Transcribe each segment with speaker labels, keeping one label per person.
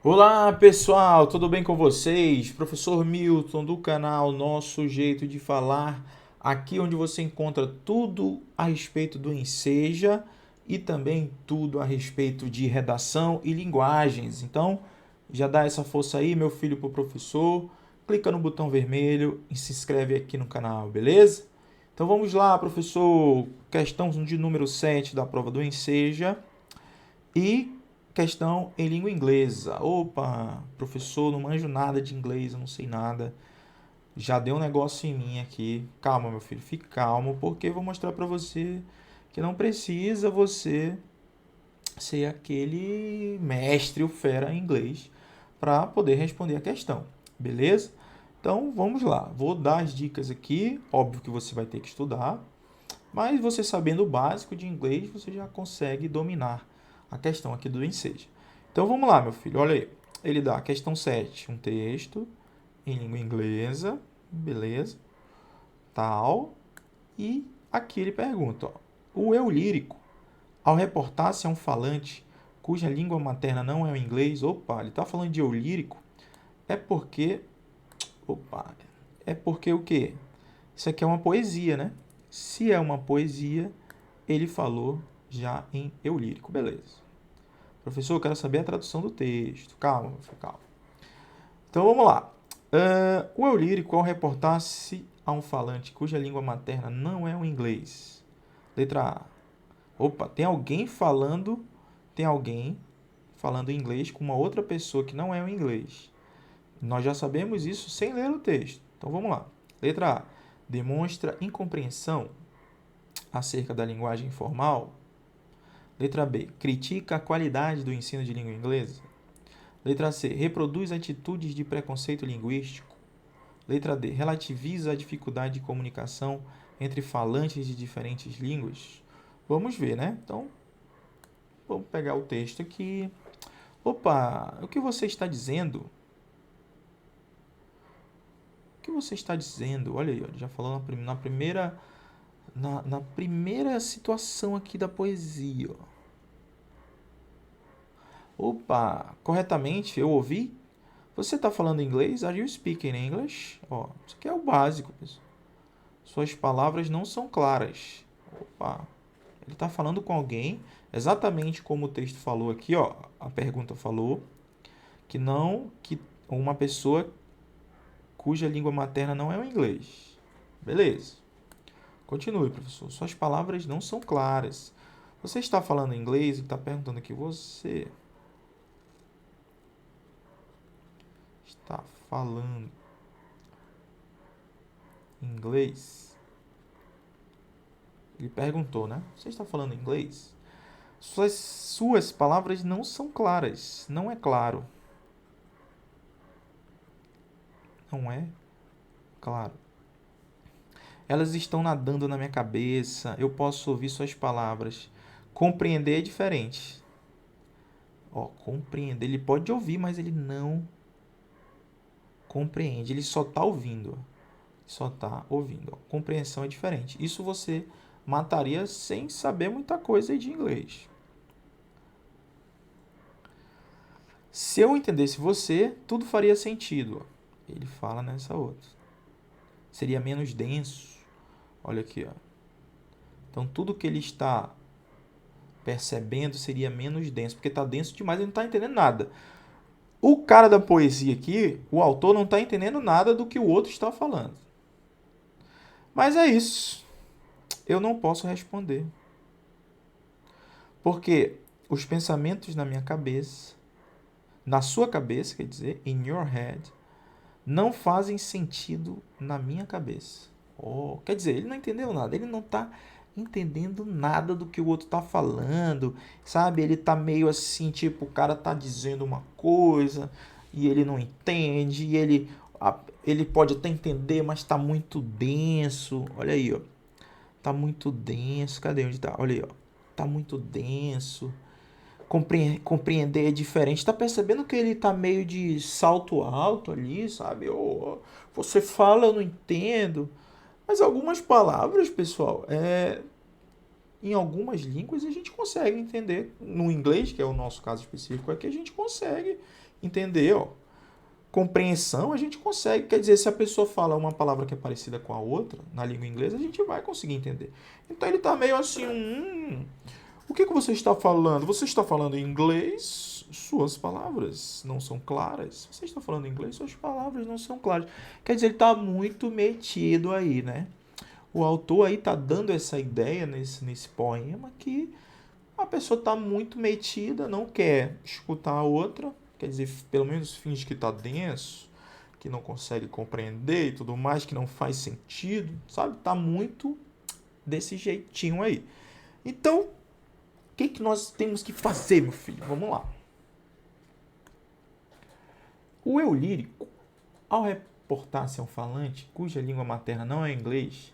Speaker 1: Olá pessoal, tudo bem com vocês? Professor Milton do canal Nosso Jeito de Falar, aqui onde você encontra tudo a respeito do Enseja e também tudo a respeito de redação e linguagens. Então, já dá essa força aí, meu filho, pro professor, clica no botão vermelho e se inscreve aqui no canal, beleza? Então vamos lá, professor, questão de número 7 da prova do Enseja. E questão em língua inglesa. Opa, professor, não manjo nada de inglês, eu não sei nada. Já deu um negócio em mim aqui. Calma, meu filho, fique calmo, porque eu vou mostrar para você que não precisa você ser aquele mestre ou fera em inglês para poder responder a questão, beleza? Então vamos lá, vou dar as dicas aqui. Óbvio que você vai ter que estudar, mas você sabendo o básico de inglês, você já consegue dominar a questão aqui do Enseja. Então vamos lá, meu filho, olha aí. Ele dá a questão 7, um texto em língua inglesa, beleza, tal. E aqui ele pergunta, ó, o eu lírico, ao reportar-se a um falante cuja língua materna não é o inglês, opa, ele está falando de eu lírico, é porque, opa, é porque o quê? Isso aqui é uma poesia, né? Se é uma poesia, ele falou já em eu lírico, beleza. Professor, eu quero saber a tradução do texto. Calma, meu filho, calma. Então vamos lá. O eu lírico, ao reportar-se a um falante cuja língua materna não é o inglês. Letra A. Opa, tem alguém falando inglês com uma outra pessoa que não é o inglês. Nós já sabemos isso sem ler o texto. Então vamos lá. Letra A. Demonstra incompreensão acerca da linguagem formal. Letra B. Critica a qualidade do ensino de língua inglesa. Letra C. Reproduz atitudes de preconceito linguístico. Letra D. Relativiza a dificuldade de comunicação entre falantes de diferentes línguas. Vamos ver, né? Então, vamos pegar o texto aqui. Opa, o que você está dizendo? O que você está dizendo? Olha aí, ó, já falou na primeira situação aqui da poesia. Opa, corretamente, eu ouvi. Você está falando inglês? Are you speaking English? Ó, isso aqui é o básico, pessoal. Suas palavras não são claras. Opa, ele está falando com alguém, exatamente como o texto falou aqui, ó. A pergunta falou que uma pessoa cuja língua materna não é o inglês. Beleza. Continue, professor. Suas palavras não são claras. Você está falando inglês e está perguntando aqui, você está falando inglês? Ele perguntou, né? Você está falando inglês? Suas palavras não são claras. Não é claro. Não é claro. Elas estão nadando na minha cabeça. Eu posso ouvir suas palavras. Compreender é diferente. Ó, compreender. Ele pode ouvir, mas ele não compreende. Ele só está ouvindo. Só está ouvindo. Ó. Compreensão é diferente. Isso você mataria sem saber muita coisa de inglês. Se eu entendesse você, tudo faria sentido. Ele fala nessa outra. Seria menos denso. Olha aqui, ó. Então, tudo que ele está percebendo seria menos denso, porque está denso demais, ele não está entendendo nada. O cara da poesia aqui, o autor, não está entendendo nada do que o outro está falando. Mas é isso. Eu não posso responder. Porque os pensamentos na minha cabeça, na sua cabeça, quer dizer, in your head, não fazem sentido na minha cabeça. Oh, quer dizer, ele não entendeu nada, ele não está entendendo nada do que o outro está falando, sabe? Ele tá meio assim, tipo, o cara tá dizendo uma coisa e ele não entende, e ele pode até entender, mas tá muito denso. Olha aí, ó. Tá muito denso. Cadê onde tá? Olha aí, ó. Tá muito denso. Compreender é diferente. Tá percebendo que ele tá meio de salto alto ali, sabe? Você fala, eu não entendo. Mas algumas palavras, pessoal, em algumas línguas a gente consegue entender. No inglês, que é o nosso caso específico aqui, a gente consegue entender, ó. Compreensão a gente consegue, quer dizer, se a pessoa fala uma palavra que é parecida com a outra, na língua inglesa, a gente vai conseguir entender. Então ele está meio assim, o que você está falando? Você está falando em inglês? Suas palavras não são claras. Você está falando em inglês? Suas palavras não são claras. Quer dizer, ele está muito metido aí, né? O autor aí está dando essa ideia nesse poema que a pessoa está muito metida, não quer escutar a outra, quer dizer, pelo menos finge que está denso, que não consegue compreender e tudo mais, que não faz sentido, sabe? Tá muito desse jeitinho aí. Então, o que nós temos que fazer, meu filho? Vamos lá. O eu lírico, ao reportar-se a um falante cuja língua materna não é inglês,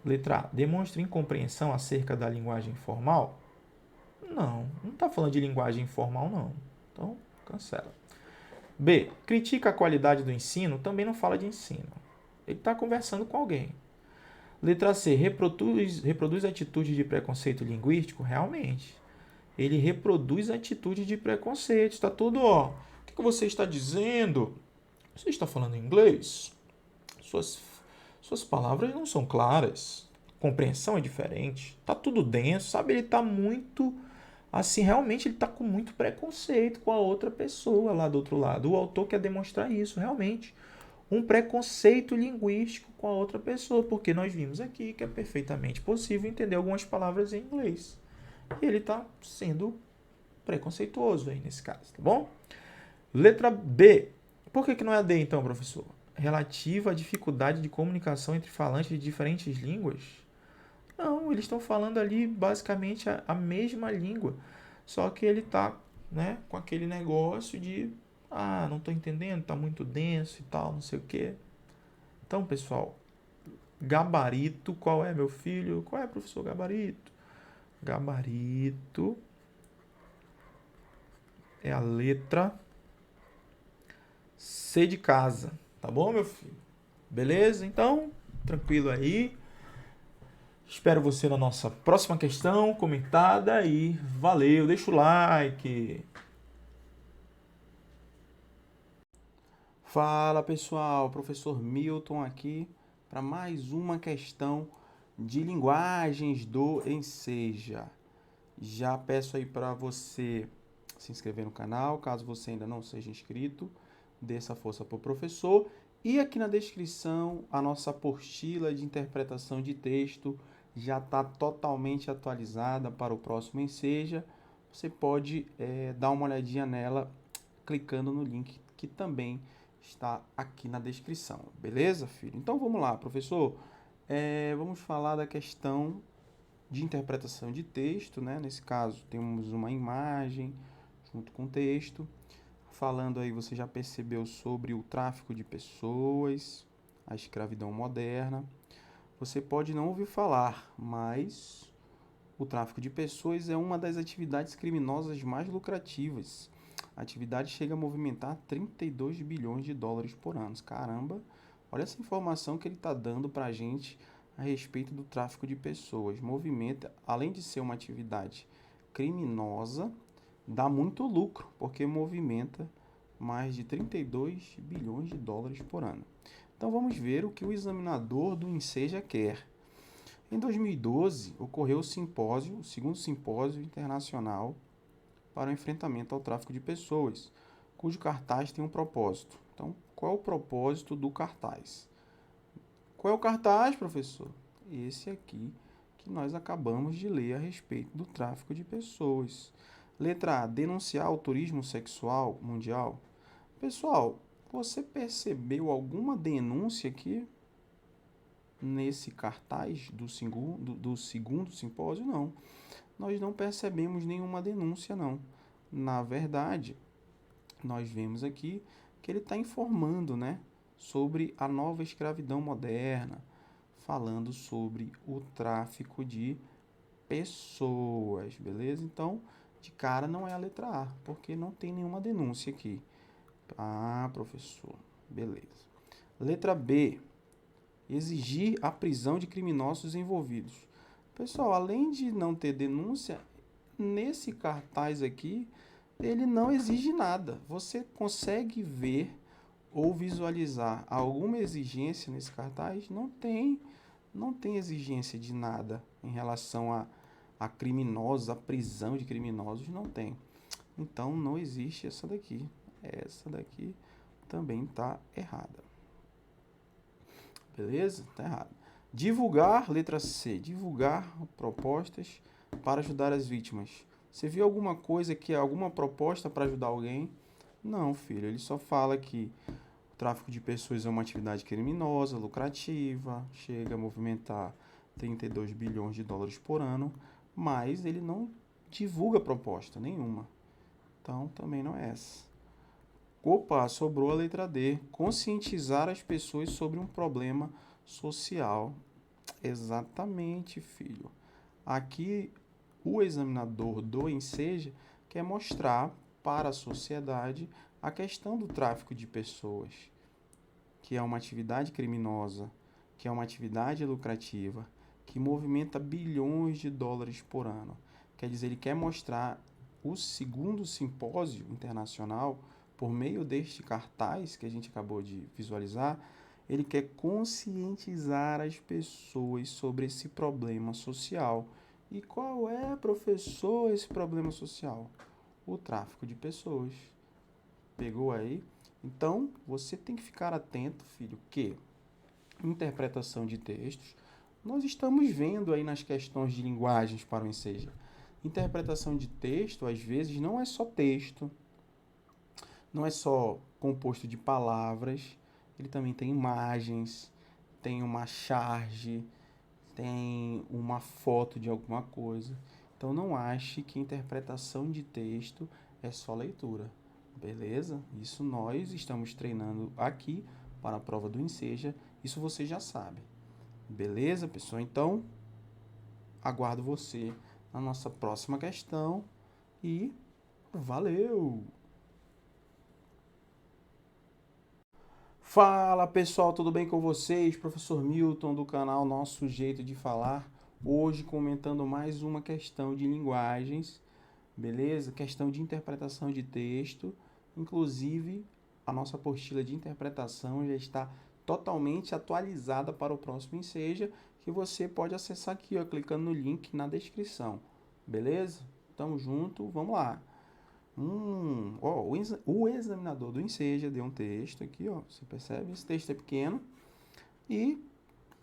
Speaker 1: letra A, demonstra incompreensão acerca da linguagem formal? Não está falando de linguagem informal, não. Então, cancela. B. Critica a qualidade do ensino, também não fala de ensino. Ele está conversando com alguém. Letra C. Reproduz atitudes de preconceito linguístico? Realmente. Ele reproduz atitudes de preconceito. Está tudo, ó. O que você está dizendo? Você está falando inglês? Suas palavras não são claras. Compreensão é diferente. Está tudo denso, sabe? Ele está muito... Assim, realmente ele está com muito preconceito com a outra pessoa lá do outro lado. O autor quer demonstrar isso, realmente. Um preconceito linguístico com a outra pessoa, porque nós vimos aqui que é perfeitamente possível entender algumas palavras em inglês. E ele está sendo preconceituoso aí nesse caso, tá bom? Letra B. Por que não é a D então, professor? Relativa à dificuldade de comunicação entre falantes de diferentes línguas? Não, eles estão falando ali basicamente a mesma língua, só que ele está, né, com aquele negócio de não estou entendendo, está muito denso e tal, não sei o quê. Então, pessoal, gabarito, qual é, meu filho? Qual é, professor Gabarito? Gabarito é a letra C de casa, tá bom, meu filho? Beleza? Então, tranquilo aí. Espero você na nossa próxima questão comentada e valeu, deixa o like.
Speaker 2: Fala pessoal, professor Milton aqui para mais uma questão de linguagens do Enseja. Já peço aí para você se inscrever no canal, caso você ainda não seja inscrito, dê essa força para o professor. E aqui na descrição a nossa apostila de interpretação de texto já está totalmente atualizada para o próximo Enseja. Você pode dar uma olhadinha nela clicando no link que também está aqui na descrição, beleza, filho? Então vamos lá, professor. Vamos falar da questão de interpretação de texto, né? Nesse caso, temos uma imagem junto com texto. Falando aí, você já percebeu sobre o tráfico de pessoas, a escravidão moderna. Você pode não ouvir falar, mas o tráfico de pessoas é uma das atividades criminosas mais lucrativas. A atividade chega a movimentar 32 bilhões de dólares por ano. Caramba, olha essa informação que ele está dando para a gente a respeito do tráfico de pessoas. Movimenta, além de ser uma atividade criminosa, dá muito lucro, porque movimenta mais de 32 bilhões de dólares por ano. Então vamos ver o que o examinador do Enseja quer. Em 2012, ocorreu o segundo simpósio internacional para o enfrentamento ao tráfico de pessoas, cujo cartaz tem um propósito. Então, qual é o propósito do cartaz? Qual é o cartaz, professor? Esse aqui que nós acabamos de ler a respeito do tráfico de pessoas. Letra A, denunciar o turismo sexual mundial. Pessoal, você percebeu alguma denúncia aqui nesse cartaz do segundo simpósio? Não. Nós não percebemos nenhuma denúncia, não. Na verdade, nós vemos aqui que ele está informando, né, sobre a nova escravidão moderna, falando sobre o tráfico de pessoas, beleza? Então, de cara não é a letra A, porque não tem nenhuma denúncia aqui. Professor, beleza. Letra B, exigir a prisão de criminosos envolvidos. Pessoal, além de não ter denúncia, nesse cartaz aqui, ele não exige nada. Você consegue ver ou visualizar alguma exigência nesse cartaz? Não tem exigência de nada em relação a criminosos, a prisão de criminosos, não tem. Então não existe essa daqui. Essa daqui também está errada. Beleza? Está errado. Divulgar, letra C, divulgar propostas para ajudar as vítimas. Você viu alguma coisa que é alguma proposta para ajudar alguém? Não, filho, ele só fala que o tráfico de pessoas é uma atividade criminosa, lucrativa, chega a movimentar 32 bilhões de dólares por ano, mas ele não divulga proposta nenhuma. Então, também não é essa. Opa, sobrou a letra D. Conscientizar as pessoas sobre um problema social. Exatamente, filho. Aqui, o examinador do Enseja quer mostrar para a sociedade a questão do tráfico de pessoas, que é uma atividade criminosa, que é uma atividade lucrativa, que movimenta bilhões de dólares por ano. Quer dizer, ele quer mostrar o segundo simpósio internacional, por meio deste cartaz que a gente acabou de visualizar, ele quer conscientizar as pessoas sobre esse problema social. E qual é, professor, esse problema social? O tráfico de pessoas. Pegou aí? Então, você tem que ficar atento, filho, que interpretação de textos, nós estamos vendo aí nas questões de linguagens para o Enseja. Interpretação de texto, às vezes, não é só texto, não é só composto de palavras, ele também tem imagens, tem uma charge, tem uma foto de alguma coisa. Então não ache que interpretação de texto é só leitura, beleza? Isso nós estamos treinando aqui para a prova do Enseja, isso você já sabe. Beleza, pessoal? Então, aguardo você na nossa próxima questão e valeu! Fala pessoal, tudo bem com vocês? Professor Milton do canal Nosso Jeito de Falar. Hoje comentando mais uma questão de linguagens, beleza? Questão de interpretação de texto. Inclusive, a nossa apostila de interpretação já está totalmente atualizada para o próximo Enseja, que você pode acessar aqui, ó, clicando no link na descrição. Beleza? Tamo junto, vamos lá. O examinador do Enseja deu um texto aqui, ó, você percebe? Esse texto é pequeno e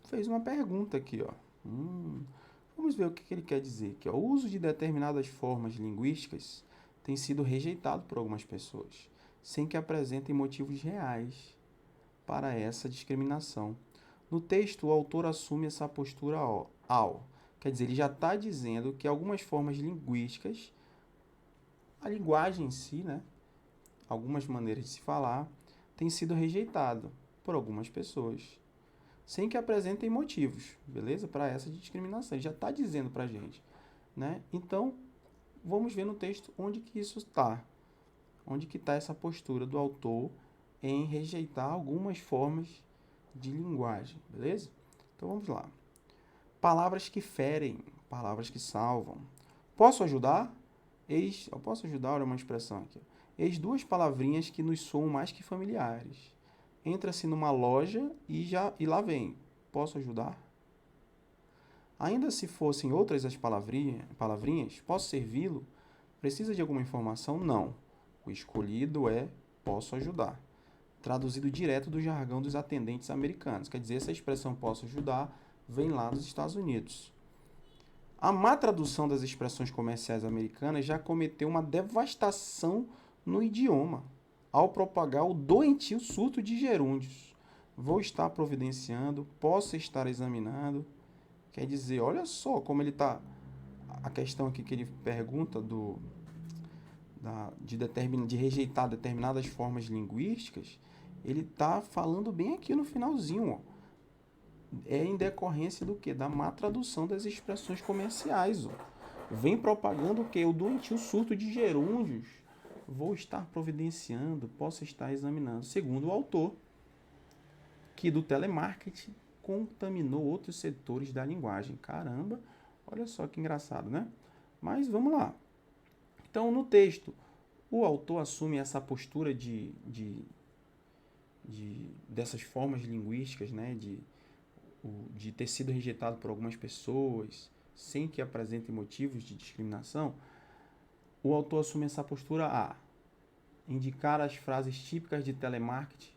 Speaker 2: fez uma pergunta aqui, ó. Vamos ver o que ele quer dizer aqui, ó. O uso de determinadas formas linguísticas tem sido rejeitado por algumas pessoas, sem que apresentem motivos reais para essa discriminação. No texto, o autor assume essa postura quer dizer, ele já está dizendo que algumas formas linguísticas, a linguagem em si, né, algumas maneiras de se falar, tem sido rejeitado por algumas pessoas, sem que apresentem motivos, beleza? Para essa discriminação. Ele já está dizendo para a gente, né? Então, vamos ver no texto onde que isso está. Onde que está essa postura do autor em rejeitar algumas formas de linguagem, beleza? Então, vamos lá. Palavras que ferem, palavras que salvam. Posso ajudar? Eu posso ajudar, olha uma expressão aqui. Eis duas palavrinhas que nos soam mais que familiares. Entra-se numa loja e lá vem. Posso ajudar? Ainda se fossem outras as palavrinhas, posso servi-lo? Precisa de alguma informação? Não. O escolhido é posso ajudar. Traduzido direto do jargão dos atendentes americanos. Quer dizer, essa expressão posso ajudar vem lá dos Estados Unidos. A má tradução das expressões comerciais americanas já cometeu uma devastação no idioma, ao propagar o doentio surto de gerúndios. Vou estar providenciando, posso estar examinando. Quer dizer, olha só como ele está. A questão aqui que ele pergunta de rejeitar determinadas formas linguísticas, ele está falando bem aqui no finalzinho, ó. É em decorrência do quê? Da má tradução das expressões comerciais, ó. Vem propagando o quê? O doentio surto de gerúndios. Vou estar providenciando, posso estar examinando. Segundo o autor, que do telemarketing contaminou outros setores da linguagem. Caramba, Olha só que engraçado, né? Mas vamos lá. Então, no texto, o autor assume essa postura dessas formas linguísticas, né? De ter sido rejeitado por algumas pessoas, sem que apresentem motivos de discriminação. O autor assume essa postura a indicar as frases típicas de telemarketing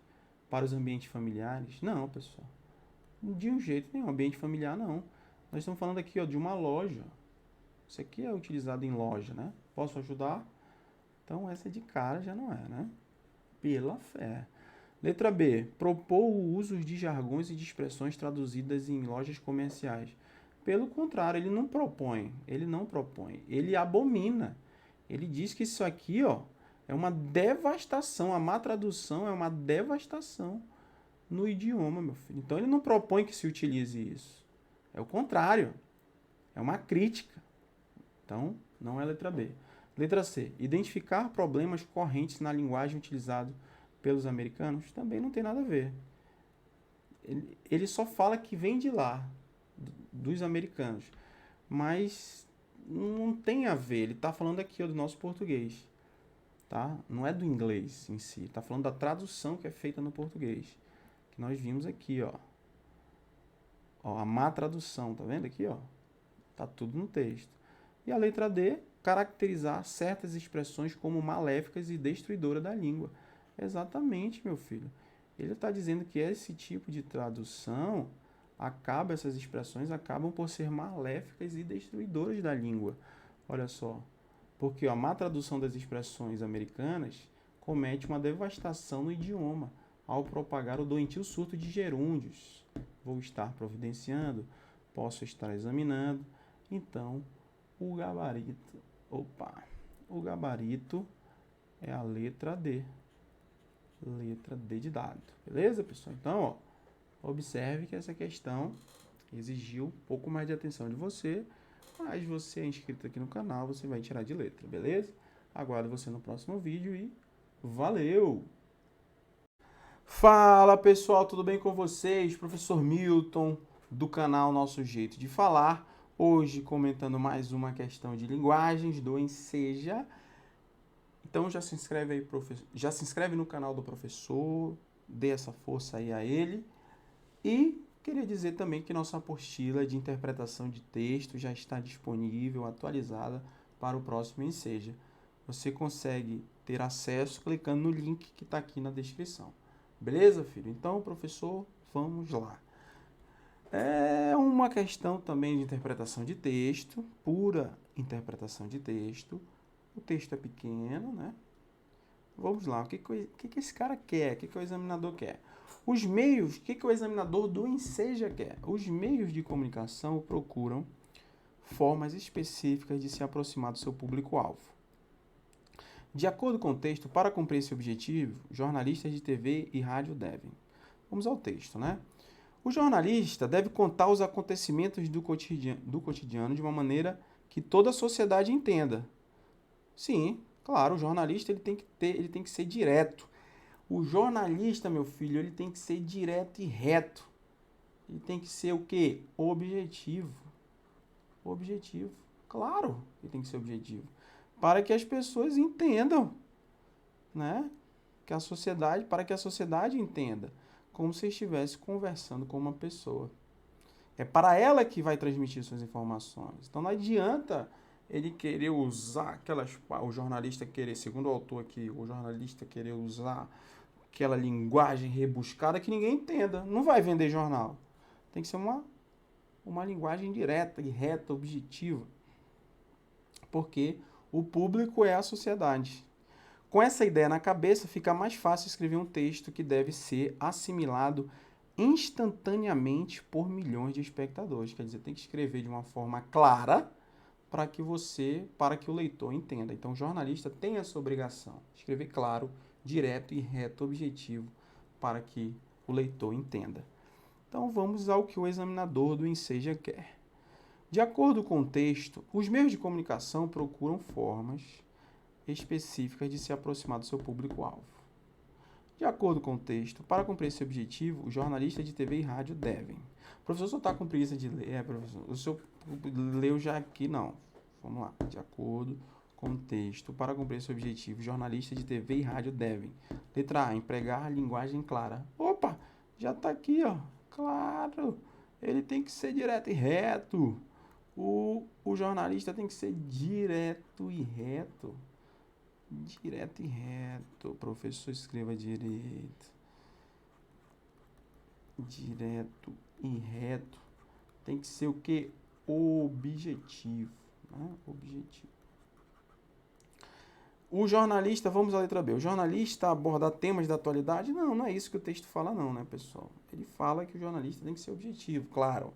Speaker 2: para os ambientes familiares. Não, pessoal. De um jeito nenhum. Ambiente familiar, não. Nós estamos falando aqui, ó, de uma loja. Isso aqui é utilizado em loja, né? Posso ajudar? Então, essa de cara já não é, né? Pela fé. Letra B. Propor o uso de jargões e de expressões traduzidas em lojas comerciais. Pelo contrário, ele não propõe. Ele abomina. Ele diz que isso aqui, ó, é uma devastação. A má tradução é uma devastação no idioma, meu filho. Então, ele não propõe que se utilize isso. É o contrário. É uma crítica. Então, não é letra B. Letra C. Identificar problemas correntes na linguagem utilizada pelos americanos também não tem nada a ver. Ele só fala que vem de lá, dos americanos. Mas não tem a ver. Ele está falando aqui, ó, do nosso português. Tá? Não é do inglês em si. Está falando da tradução que é feita no português. Que nós vimos aqui, ó. Ó, a má tradução, tá vendo aqui, ó? Tá tudo no texto. E a letra D, caracterizar certas expressões como maléficas e destruidoras da língua. Exatamente, meu filho. Ele está dizendo que esse tipo de tradução essas expressões acabam por ser maléficas e destruidoras da língua. Olha só. Porque a má tradução das expressões americanas comete uma devastação no idioma ao propagar o doentio surto de gerúndios. Vou estar providenciando, posso estar examinando. Então, o gabarito é a letra D. Letra D de dado. Beleza, pessoal? Então, ó, observe que essa questão exigiu um pouco mais de atenção de você, mas você é inscrito aqui no canal, você vai tirar de letra, beleza? Aguardo você no próximo vídeo e valeu! Fala, pessoal, tudo bem com vocês? Professor Milton, do canal Nosso Jeito de Falar. Hoje comentando mais uma questão de linguagens do Enseja. Então já se inscreve aí, já se inscreve no canal do professor, dê essa força aí a ele. E queria dizer também que nossa apostila de interpretação de texto já está disponível, atualizada para o próximo Enseja. Você consegue ter acesso clicando no link que está aqui na descrição. Beleza, filho? Então, professor, vamos lá. É uma questão também de interpretação de texto, pura interpretação de texto. O texto é pequeno, né? Vamos lá, o que esse cara quer? O que o examinador quer? Os meios, o que o examinador do Enseja quer? Os meios de comunicação procuram formas específicas de se aproximar do seu público-alvo. De acordo com o texto, para cumprir esse objetivo, jornalistas de TV e rádio devem. Vamos ao texto, né? O jornalista deve contar os acontecimentos do cotidiano de uma maneira que toda a sociedade entenda. Sim, claro, o jornalista ele tem que ser direto. O jornalista, meu filho, ele tem que ser direto e reto. Ele tem que ser o quê? Objetivo. Objetivo. Claro, ele tem que ser objetivo. Para que as pessoas entendam, né? Para que a sociedade entenda, como se estivesse conversando com uma pessoa. É para ela que vai transmitir suas informações. Então não adianta ele querer usar o jornalista querer, segundo o autor aqui, o jornalista querer usar aquela linguagem rebuscada que ninguém entenda. Não vai vender jornal. Tem que ser uma linguagem direta e reta, objetiva. Porque o público é a sociedade. Com essa ideia na cabeça, fica mais fácil escrever um texto que deve ser assimilado instantaneamente por milhões de espectadores. Quer dizer, tem que escrever de uma forma clara para que o leitor entenda. Então, o jornalista tem essa obrigação, escrever claro, direto e reto, objetivo, para que o leitor entenda. Então, vamos ao que o examinador do Enseja quer. De acordo com o texto, os meios de comunicação procuram formas específicas de se aproximar do seu público-alvo. De acordo com o texto, para cumprir esse objetivo, os jornalistas de TV e rádio devem. O professor só está com preguiça de ler, professor. O senhor leu já aqui, não. Vamos lá. De acordo com o texto, para cumprir esse objetivo, jornalistas de TV e rádio devem. Letra A, empregar linguagem clara. Opa, já tá aqui, ó. Claro, ele tem que ser direto e reto. O jornalista tem que ser direto e reto. Direto e reto. Professor, escreva direito. Direto e reto. Tem que ser o quê? Objetivo. Né? Objetivo. O jornalista, vamos à letra B. O jornalista abordar temas da atualidade? Não, não é isso que o texto fala não, né, pessoal? Ele fala que o jornalista tem que ser objetivo, claro.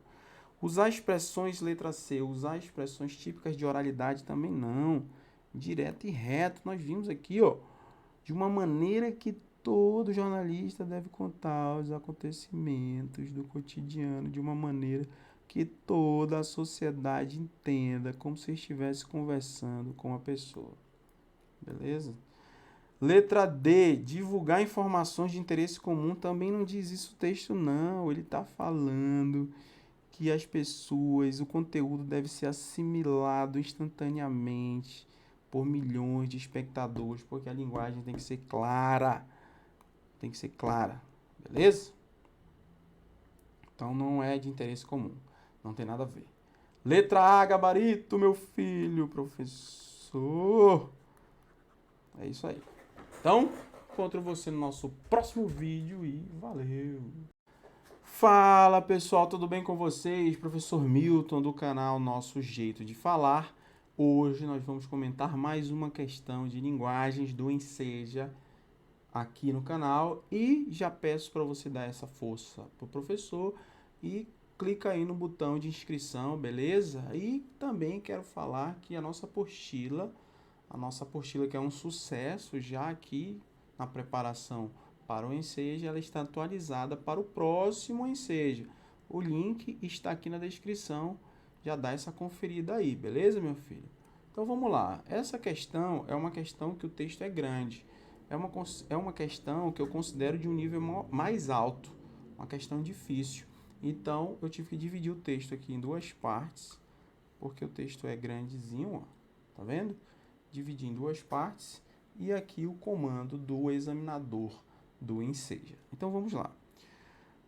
Speaker 2: Usar expressões, letra C, usar expressões típicas de oralidade também não. Direto e reto, nós vimos aqui, ó, de uma maneira que todo jornalista deve contar os acontecimentos do cotidiano, de uma maneira que toda a sociedade entenda, como se estivesse conversando com a pessoa. Beleza? Letra D, divulgar informações de interesse comum, também não diz isso o texto não, ele está falando que as pessoas, o conteúdo deve ser assimilado instantaneamente por milhões de espectadores, porque a linguagem tem que ser clara. Tem que ser clara, beleza? Então não é de interesse comum, não tem nada a ver. Letra A, gabarito, meu filho, professor. É isso aí. Então, encontro você no nosso próximo vídeo e valeu! Fala pessoal, tudo bem com vocês? Professor Milton do canal Nosso Jeito de Falar. Hoje nós vamos comentar mais uma questão de linguagens do Enseja aqui no canal e já peço para você dar essa força para o professor e clica aí no botão de inscrição, beleza? E também quero falar que a nossa apostila que é um sucesso já aqui na preparação para o Enseja, ela está atualizada para o próximo Enseja. O link está aqui na descrição, já dá essa conferida aí, beleza, meu filho? Então vamos lá, essa questão é uma questão que o texto é grande, é uma questão que eu considero de um nível mais alto, uma questão difícil. Então eu tive que dividir o texto aqui em duas partes, porque o texto é grandezinho, ó, tá vendo? Dividir em duas partes e aqui o comando do examinador do Enseja. Então vamos lá.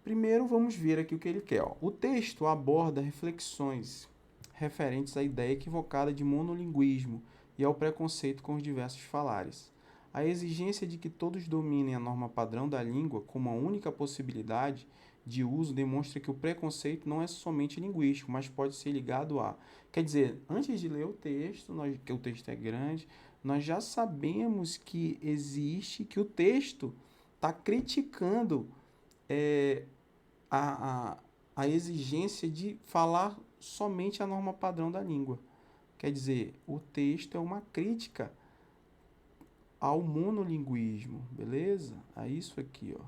Speaker 2: Primeiro vamos ver aqui o que ele quer. Ó. O texto aborda reflexões referentes à ideia equivocada de monolinguismo e ao preconceito com os diversos falares. A exigência de que todos dominem a norma padrão da língua como a única possibilidade de uso demonstra que o preconceito não é somente linguístico, mas pode ser ligado a... Quer dizer, antes de ler o texto, que o texto é grande, nós já sabemos que existe, que o texto está criticando a exigência de falar somente a norma padrão da língua. Quer dizer, o texto é uma crítica ao monolinguismo, beleza? É isso aqui, ó.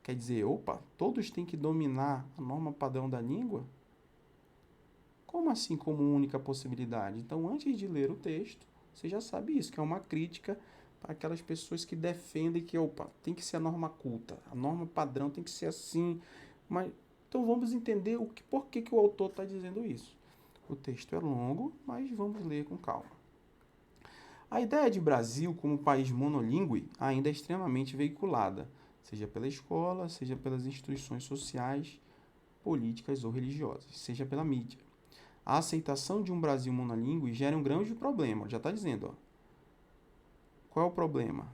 Speaker 2: Quer dizer, opa, todos têm que dominar a norma padrão da língua? Como assim como única possibilidade? Então, antes de ler o texto, você já sabe isso, que é uma crítica para aquelas pessoas que defendem que, opa, tem que ser a norma culta, a norma padrão tem que ser assim. Mas, então, vamos entender por que o autor está dizendo isso. O texto é longo, mas vamos ler com calma. A ideia de Brasil como país monolíngue ainda é extremamente veiculada, seja pela escola, seja pelas instituições sociais, políticas ou religiosas, seja pela mídia. A aceitação de um Brasil monolíngue gera um grande problema, já está dizendo. Ó. Qual é o problema?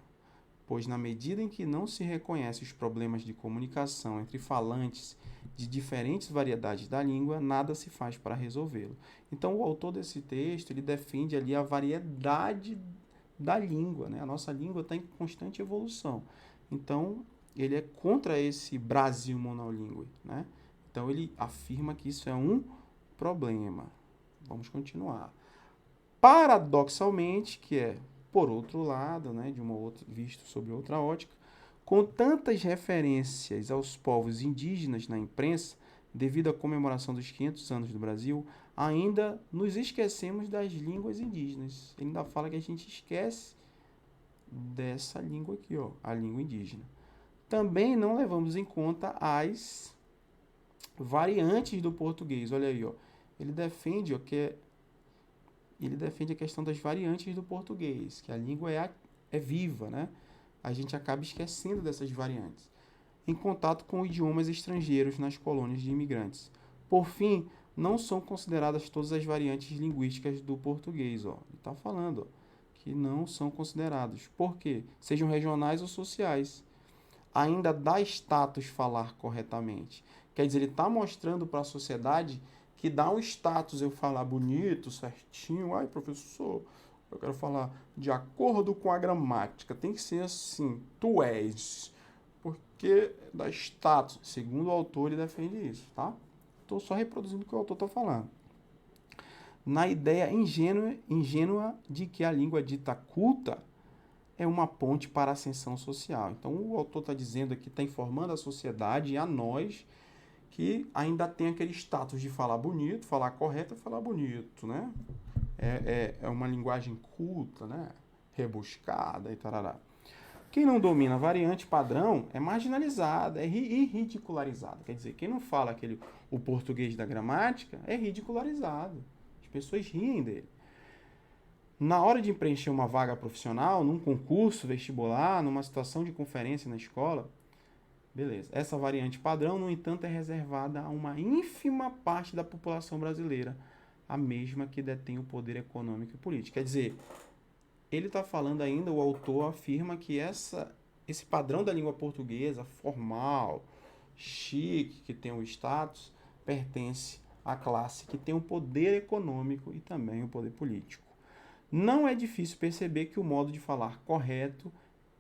Speaker 2: Pois na medida em que não se reconhece os problemas de comunicação entre falantes de diferentes variedades da língua, nada se faz para resolvê-lo. Então o autor desse texto, ele defende ali a variedade da língua, né? A nossa língua está em constante evolução. Então, ele é contra esse Brasil monolíngue, né? Então, ele afirma que isso é um problema. Vamos continuar. Paradoxalmente, que é por outro lado, né, visto sob outra ótica, com tantas referências aos povos indígenas na imprensa, devido à comemoração dos 500 anos do Brasil, ainda nos esquecemos das línguas indígenas. Ele ainda fala que a gente esquece dessa língua aqui, ó, a língua indígena. Também não levamos em conta as variantes do português. Olha aí, ó. ele defende a questão das variantes do português, que a língua é viva, né? A gente acaba esquecendo dessas variantes, em contato com idiomas estrangeiros nas colônias de imigrantes. Por fim, não são consideradas todas as variantes linguísticas do português, ó. Ele está falando, ó, que não são considerados. Por quê? Sejam regionais ou sociais. Ainda dá status falar corretamente. Quer dizer, ele está mostrando para a sociedade que dá um status eu falar bonito, certinho. Ai, professor, eu quero falar de acordo com a gramática. Tem que ser assim, tu és. Porque dá status. Segundo o autor, ele defende isso, tá? Estou só reproduzindo o que o autor está falando. Na ideia ingênua de que a língua dita culta é uma ponte para a ascensão social. Então, o autor está dizendo aqui, está informando a sociedade e a nós que ainda tem aquele status de falar bonito, falar correto é falar bonito, né? É uma linguagem culta, né? Rebuscada e tarará. Quem não domina a variante padrão é marginalizado, é ridicularizado. Quer dizer, quem não fala o português da gramática é ridicularizado. As pessoas riem dele. Na hora de preencher uma vaga profissional, num concurso vestibular, numa situação de conferência na escola, beleza. Essa variante padrão, no entanto, é reservada a uma ínfima parte da população brasileira, a mesma que detém o poder econômico e político. Quer dizer, ele está falando ainda, o autor afirma que esse padrão da língua portuguesa, formal, chique, que tem o status, pertence à classe que tem o poder econômico e também o poder político. Não é difícil perceber que o modo de falar correto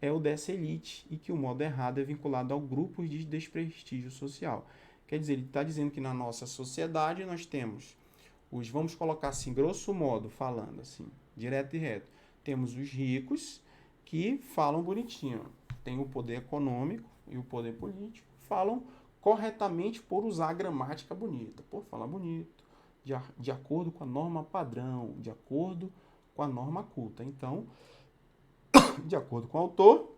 Speaker 2: é o dessa elite e que o modo errado é vinculado ao grupo de desprestígio social. Quer dizer, ele está dizendo que na nossa sociedade nós temos vamos colocar assim, grosso modo, falando assim, direto e reto, temos os ricos que falam bonitinho, tem o poder econômico e o poder político, falam corretamente por usar a gramática bonita, por falar bonito, de acordo com a norma padrão, de acordo com a norma culta. Então, de acordo com o autor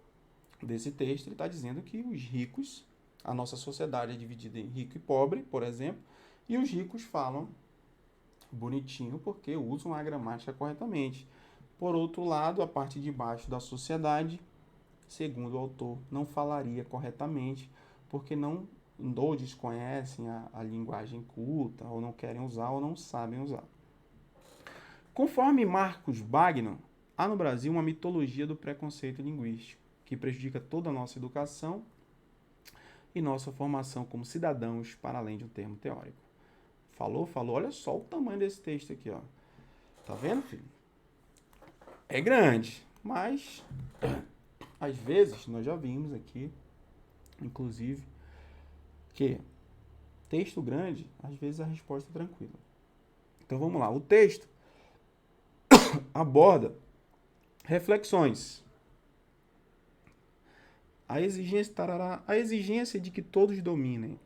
Speaker 2: desse texto, ele está dizendo que os ricos, a nossa sociedade é dividida em rico e pobre, por exemplo, e os ricos falam bonitinho porque usam a gramática corretamente. Por outro lado, a parte de baixo da sociedade, segundo o autor, não falaria corretamente porque não ou desconhecem a linguagem culta, ou não querem usar, ou não sabem usar. Conforme Marcos Bagno, há no Brasil uma mitologia do preconceito linguístico, que prejudica toda a nossa educação e nossa formação como cidadãos, para além de um termo teórico. Falou, olha só o tamanho desse texto aqui, ó. Tá vendo, filho? É grande, mas às vezes nós já vimos aqui, inclusive, que texto grande, às vezes a resposta é tranquila. Então vamos lá, o texto aborda reflexões. A exigência de que todos dominem.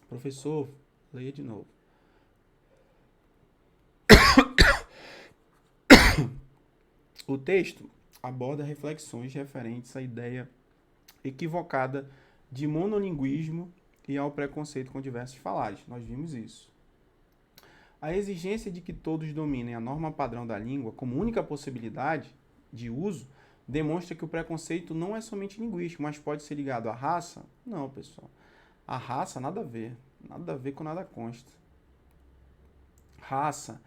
Speaker 2: Professor, leia de novo. O texto aborda reflexões referentes à ideia equivocada de monolinguismo e ao preconceito com diversos falares. Nós vimos isso. A exigência de que todos dominem a norma padrão da língua como única possibilidade de uso demonstra que o preconceito não é somente linguístico, mas pode ser ligado à raça? Não, pessoal. A raça, nada a ver. Nada a ver com nada consta. Raça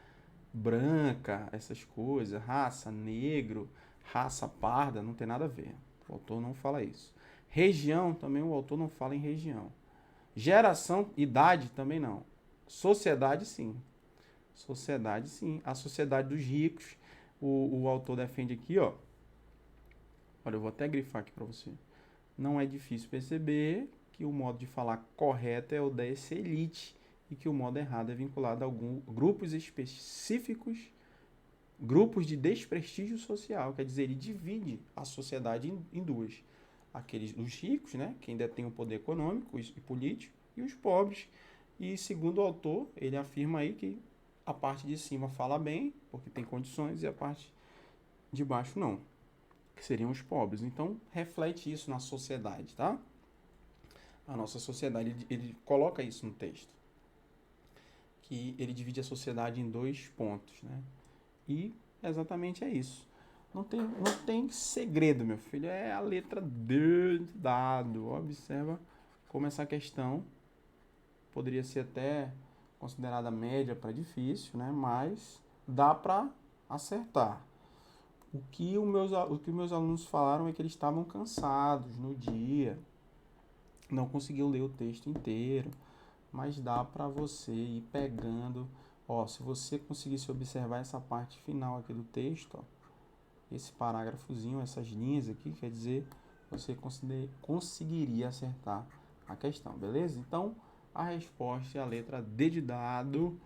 Speaker 2: branca, essas coisas, raça negro, raça parda, não tem nada a ver. O autor não fala isso. Região, também o autor não fala em região. Geração, idade, também não. Sociedade, sim. Sociedade, sim. A sociedade dos ricos, o autor defende aqui, ó. Olha, eu vou até grifar aqui para você. Não é difícil perceber que o modo de falar correto é o dessa elite e que o modo errado é vinculado a alguns grupos específicos, grupos de desprestígio social. Quer dizer, ele divide a sociedade em duas. Os ricos, né, que ainda tem o poder econômico e político, e os pobres. E segundo o autor, ele afirma aí que a parte de cima fala bem, porque tem condições, e a parte de baixo não, que seriam os pobres. Então, reflete isso na sociedade, tá? A nossa sociedade, ele coloca isso no texto. que ele divide a sociedade em 2 pontos, né? E exatamente é isso. Não tem segredo, meu filho. É a letra D de dado. Observa como essa questão poderia ser até considerada média para difícil, né? Mas dá para acertar. O que os meus alunos falaram é que eles estavam cansados no dia, não conseguiu ler o texto inteiro, mas dá para você ir pegando. Ó, se você conseguisse observar essa parte final aqui do texto, ó, esse parágrafozinho, essas linhas aqui, quer dizer, você conseguiria acertar a questão, beleza? Então, a resposta é a letra D de dado.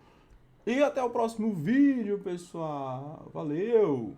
Speaker 2: E até o próximo vídeo, pessoal. Valeu!